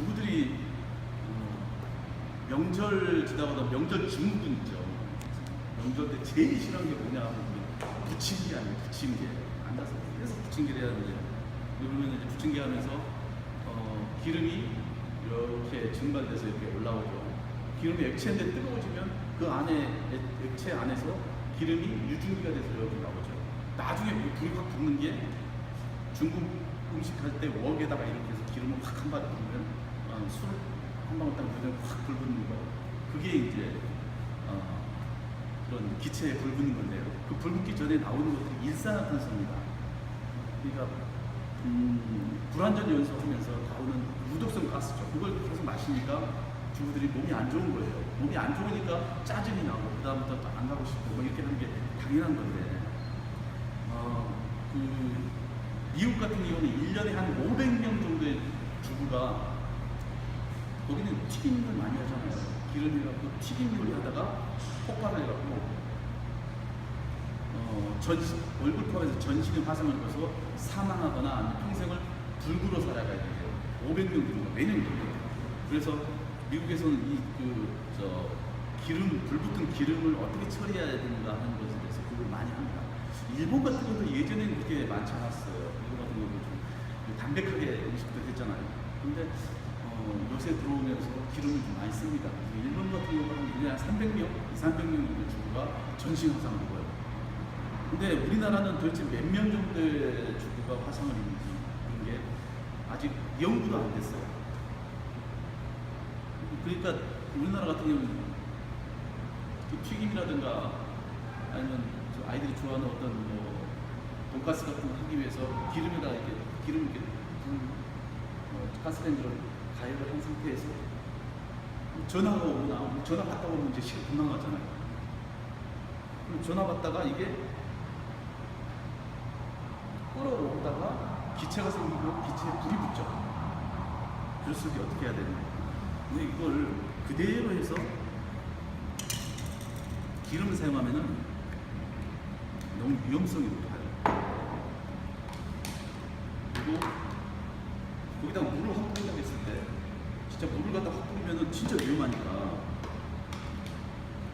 주부들이 명절 지나가다 명절 증후군 있죠. 명절 때 제일 싫어하는 게 뭐냐 하면 부침개 아니에요. 부침개. 앉아서 계속 부침개를 해야 되는데 그러면 이제 부침개 하면서 기름이 이렇게 증발돼서 이렇게 올라오죠. 기름이 액체인데 뜨거워지면 그 안에 액체 안에서 기름이 유증기가 돼서 이렇게 나오죠. 나중에 불이 확 붙는 게 중국 음식 할 때 웍에다가 이렇게 해서 기름을 확 한 바퀴 부으면 술 한 방울 딱 넣으면 확 불 붙는 거. 그게 이제 그런 기체에 불 붙는 건데요. 그 불 붙기 전에 나오는 것들이 일산화탄소입니다. 그러니까 불완전 연소하면서 나오는 무독성 가스죠. 그걸 계속 마시니까 주부들이 몸이 안 좋은 거예요. 몸이 안 좋으니까 짜증이 나고 그다음부터 또 안 가고 싶고 뭐 이렇게 하는 게 당연한 건데 미국 같은 경우는 1년에 한 500명 정도의 주부가 거기는 튀김을 많이 하잖아요. 기름이라고 튀김을 하다가 폭발을 해갖고 얼굴컵에서 전신의 화상을 입어서 사망하거나 아니면 평생을 불구로 살아가야 돼요. 500명 정도 매년 그래요. 그래서 미국에서는 불 붙은 기름을 어떻게 처리해야 되는가 하는 것에 대해서 그걸 많이 합니다. 일본 같은 경우도 예전에는 그렇게 많지 않았어요. 일본 같은 경우도 좀 담백하게 음식도 했잖아요. 근데 요새 들어오면서 기름을 좀 많이 씁니다. 일본 같은 경우는 1년에 300명, 300명 정도의 주부가 전신 화상을 입어요. 근데 우리나라는 도대체 몇 명 정도의 주부가 화상을 입는지 그런 게 아직 연구도 안 됐어요. 그러니까 우리나라 같은 경우는 튀김이라든가 아니면 아이들이 좋아하는 어떤 돈가스 같은 거 하기 위해서 기름에다 이렇게 가스레인지로 가열을 한 상태에서 전화가 오거나 전화 받다 보면 이제 시간 금방 가잖아요. 그럼 전화 받다가 이게 끓어오다가 기체가 생기고 기체에 불이 붙죠. 그랬을 때 어떻게 해야 되는 거예요? 근데 이걸 그대로 해서 기름을 사용하면은 너무 위험성이 높아요. 그리고 거기다가 물을 확 뿌린다고 했을 때 진짜 물을 갖다 확 뿌리면은 진짜 위험하니까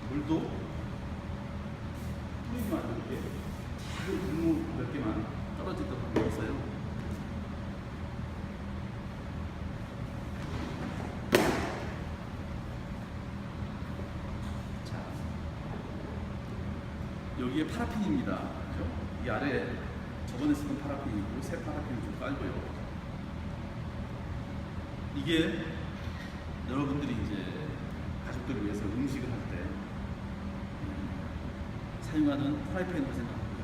물도 뿌리면 안 되게 분무 몇 개만 떨어지도록 해서요. 여기에 파라핀입니다. 그죠? 이 아래 저번에 쓰던 파라핀이고 새 파라핀을 좀 깔고요. 이게 여러분들이 이제 가족들을 위해서 음식을 할 때 사용하는 프라이팬으로 생각합니다.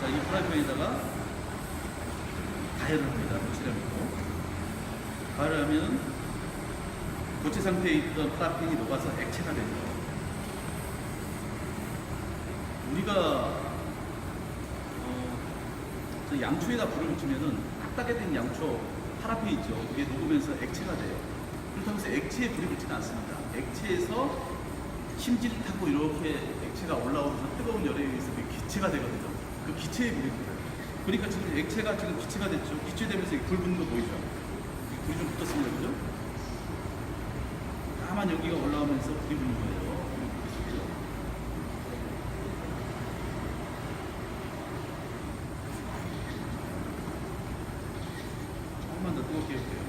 자, 이 프라이팬에다가 가열을 합니다. 도치를 가열을 하면 고체 상태에 있던 파라핀이 녹아서 액체가 되죠. 우리가 양초에다 불을 붙이면은 딱딱하게 된 양초 파라핀 있죠. 그게 녹으면서 액체가 돼요. 그렇다고 해서 액체에 불이 붙지는 않습니다. 액체에서 심지를 타고 이렇게 액체가 올라오면서 뜨거운 열에 의해서 그게 기체가 되거든요. 그 기체에 불이 붙어요. 그러니까 지금 액체가 지금 기체가 됐죠. 기체되면서 불 붙는 거 보이죠? 불이 좀 붙었습니다. 그죠? 다만 여기가 올라오면서 불이 붙는 거예요. 조금만 더 뜨겁게 해볼게요.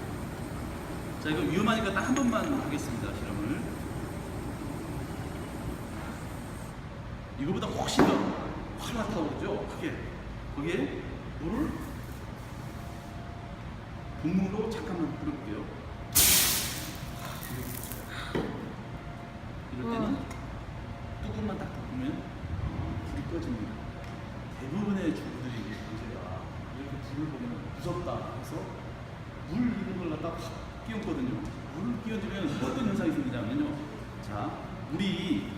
자, 이거 위험하니까 딱 한 번만 하겠습니다. 실험을. 이거보다 훨씬 더 활락 타오르죠? 크게. 거기에 물을 분무로 잠깐만 뿌려볼게요. 이럴 때는 뚜껑만 딱 덮으면 불이 꺼집니다. 대부분의 주부들이 문제가 이렇게 불을 보면 무섭다 해서 물 이런 걸 갖다 확 끼얹거든요. 물을 끼얹으면 어떤 현상이 생기냐면요. 자, 물이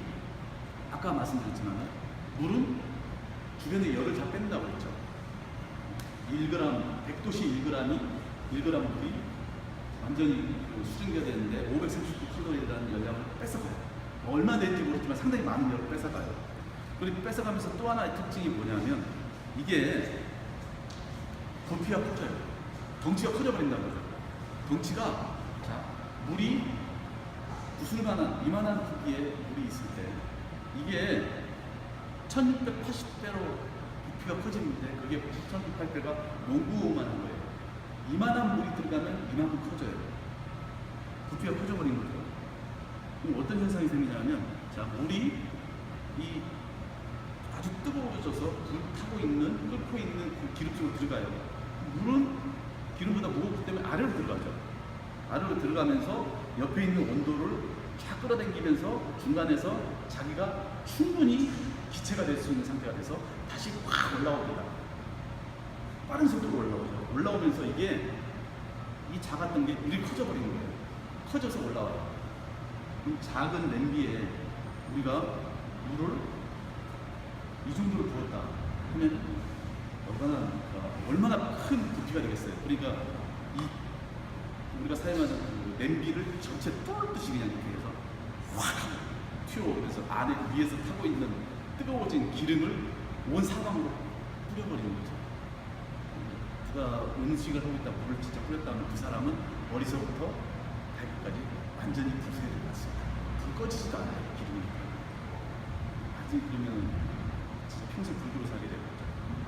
아까 말씀드렸지만 물은 주변의 열을 다 뺀다고 했죠. 1g, 100도씨 1g 물이 완전히 수증기가 되는데 539kcal라는 열량을 뺏어가요. 얼마 될지 모르지만 상당히 많은 열을 뺏어가요. 그리고 뺏어가면서 또 하나의 특징이 뭐냐면 이게 부피가 커져요. 덩치가 커져버린다는 거죠. 덩치가, 자, 물이 구슬만한, 이만한 크기의 물이 있을 때, 이게 1680배로 부피가 커지는데, 그게 1680배가 농구만한 거예요. 이만한 물이 들어가면 이만큼 커져요. 부피가 커져버린 거죠. 그럼 어떤 현상이 생기냐면, 자, 물이 이 아주 뜨거워져서 불 타고 있는, 끓고 있는 그 기름 쪽으로 들어가요. 물은 기름보다 무겁기 때문에 아래로 들어가죠. 아래로 들어가면서 옆에 있는 온도를 쫙 끌어당기면서 중간에서 자기가 충분히 기체가 될 수 있는 상태가 돼서 다시 확 올라옵니다. 빠른 속도로 올라오죠. 올라오면서 이게 이 작았던 게 이렇게 커져버리는 거예요. 커져서 올라와요. 그럼 작은 냄비에 우리가 물을 이 정도로 부었다 하면 얼마나 큰 부피가 되겠어요. 그러니까 우리가 사용하는 그 냄비를 전체 뚫듯이 그냥 이렇게 해서 확 튀어오면서 안에 위에서 타고 있는 뜨거워진 기름을 온 사방으로 뿌려버리는 거죠. 누가 음식을 하고 있다 물을 진짜 뿌렸다면 그 사람은 머리서부터 발끝까지 완전히 불새에 들어갔습니다. 불 꺼지지도 않아요. 기름이. 아직 그러면 진짜 평생 불교로 살게 되고.